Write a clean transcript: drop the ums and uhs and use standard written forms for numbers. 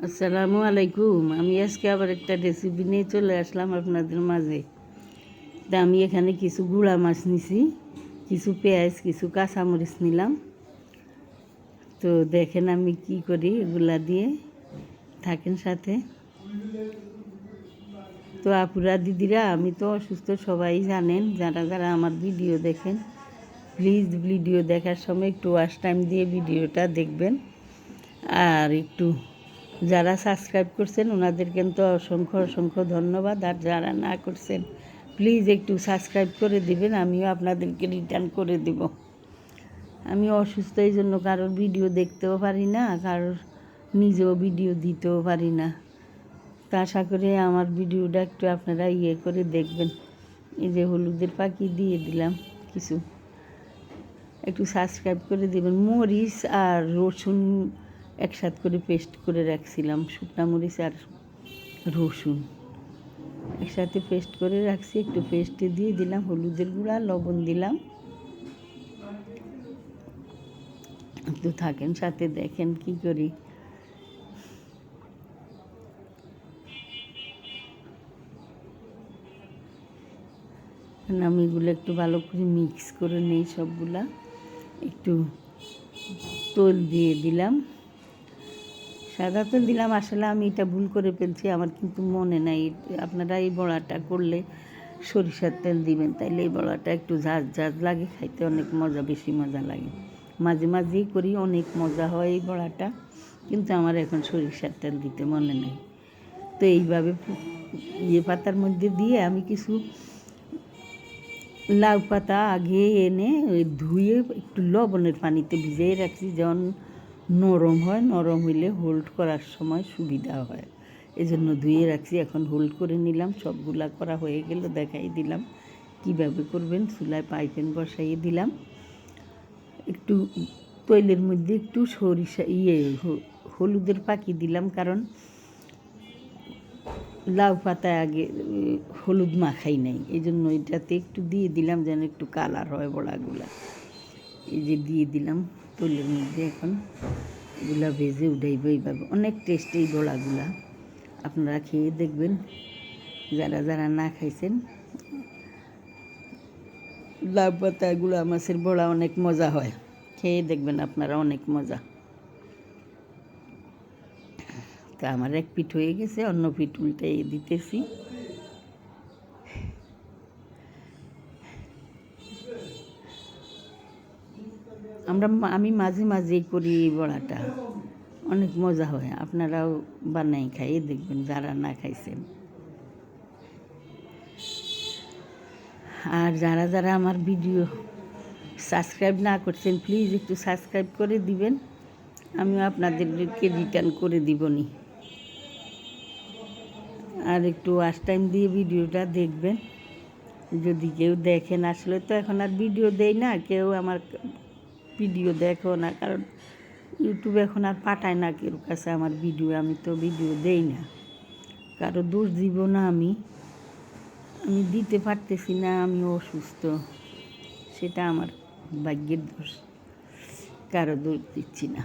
আসসালামু আলাইকুম। আমি আজকে আবার একটা রেসিপি নিয়ে চলে আসলাম আপনাদের মাঝে। তা আমি এখানে কিছু গুঁড়া মাছ নিছি, কিছু পেঁয়াজ, কিছু কাঁচামরিচ নিলাম। তো দেখেন আমি কি করি, এগুলা দিয়ে থাকেন সাথে। তো আপুরা দিদিরা, আমি তো অসুস্থ, সবাই জানেন। যারা যারা আমার ভিডিও দেখেন, প্লিজ ভিডিও দেখার সময় একটু ওয়াচ টাইম দিয়ে ভিডিওটা দেখবেন। আর একটু যারা সাবস্ক্রাইব করছেন ওনাদের কিন্তু অসংখ্য অসংখ্য ধন্যবাদ। আর যারা না করছেন প্লিজ একটু সাবস্ক্রাইব করে দিবেন, আমিও আপনাদেরকে রিটার্ন করে দেব। আমি অসুস্থ, এই জন্য কারোর ভিডিও দেখতেও পারি না, কারোর নিজেও ভিডিও দিতেও পারি না। তা আশা করি আমার ভিডিওটা একটু আপনারা করে দেখবেন। এই যে হলুদের পাখি দিয়ে দিলাম কিছু, একটু সাবস্ক্রাইব করে দেবেন। মরিচ আর রসুন একসাথে করে পেস্ট করে রাখছিলাম, শুকনা মরিচ আর রসুন একসাথে পেস্ট করে রাখছি। একটু পেস্টে দিয়ে দিলাম হলুদের গুঁড়া, লবণ দিলাম। একটু থাকেন সাথে, দেখেন কি করি। আমি এগুলো একটু ভালো করে মিক্স করে নেই, সবগুলা একটু তেল দিয়ে দিলাম, সাদা তেল দিলাম। আসলে আমি এটা ভুল করে ফেলছি, আমার কিন্তু মনে নাই। আপনারা এই বড়াটা করলে সরিষার তেল দিবেন, তাইলে এই বড়াটা একটু ঝাঁঝ ঝাঁঝ লাগে, খাইতে অনেক মজা, বেশি মজা লাগে। মাঝে মাঝেই করি, অনেক মজা হয় এই বড়াটা, কিন্তু আমার এখন সরিষার তেল দিতে মনে নেই। তো এইভাবে পাতার মধ্যে দিয়ে আমি কিছু লাউ পাতা আগে এনে ধুয়ে একটু লবণের পানিতে ভিজিয়ে রাখছি, যখন নরম হয়, নরম হইলে হোল্ড করার সময় সুবিধা হয়, এজন্য ধুয়ে রাখছি। এখন হোল্ড করে নিলাম, সবগুলা করা হয়ে গেল, দেখাই দিলাম কিভাবে করবেন। চুলায় পাইপেন বসাইয়ে দিলাম, একটু তৈলের মধ্যে একটু সরিষা হলুদের পাখি দিলাম, কারণ লাউ পাতায় আগে হলুদ মাখাই নাই, এই জন্য এটাতে একটু দিয়ে দিলাম যেন একটু কালার হয় বড়াগুলা। এই যে দিয়ে দিলাম তৈলের মধ্যে। এখন এগুলা ভেজে উঠাইব এইভাবে। অনেক টেস্ট এই বড়াগুলা, আপনারা খেয়ে দেখবেন যারা যারা না খাইছেন। লাউ পাতা গুঁড়া মাছের বড়া অনেক মজা হয়, খেয়ে দেখবেন আপনারা, অনেক মজা। তা আমার এক পিঠ হয়ে গেছে, অন্য পিঠ উল্টাই দিতেছি। আমি মাঝে মাঝেই করি এই বড়াটা, অনেক মজা হয়। আপনারাও বানাই খাইয়ে দেখবেন যারা না খাইছেন। আর যারা যারা আমার ভিডিও সাবস্ক্রাইব না করছেন প্লিজ একটু সাবস্ক্রাইব করে দিবেন, আমিও আপনাদেরকে রিটার্ন করে দিবনি। আর একটু ওয়াচ টাইম দিয়ে ভিডিওটা দেখবেন যদি কেউ দেখেন। আসলে তো এখন আর ভিডিও দেই না, কেউ আমার ভিডিও দেখো না, কারণ ইউটিউব এখন আর পাঠায় না কেউ কাছে আমার ভিডিও। আমি তো ভিডিও দেই না, কারো দোষ দিব না। আমি দিতে পারতেছি না, আমি অসুস্থ, সেটা আমার ভাগ্যের দোষ, কারো দোষ দিচ্ছি না।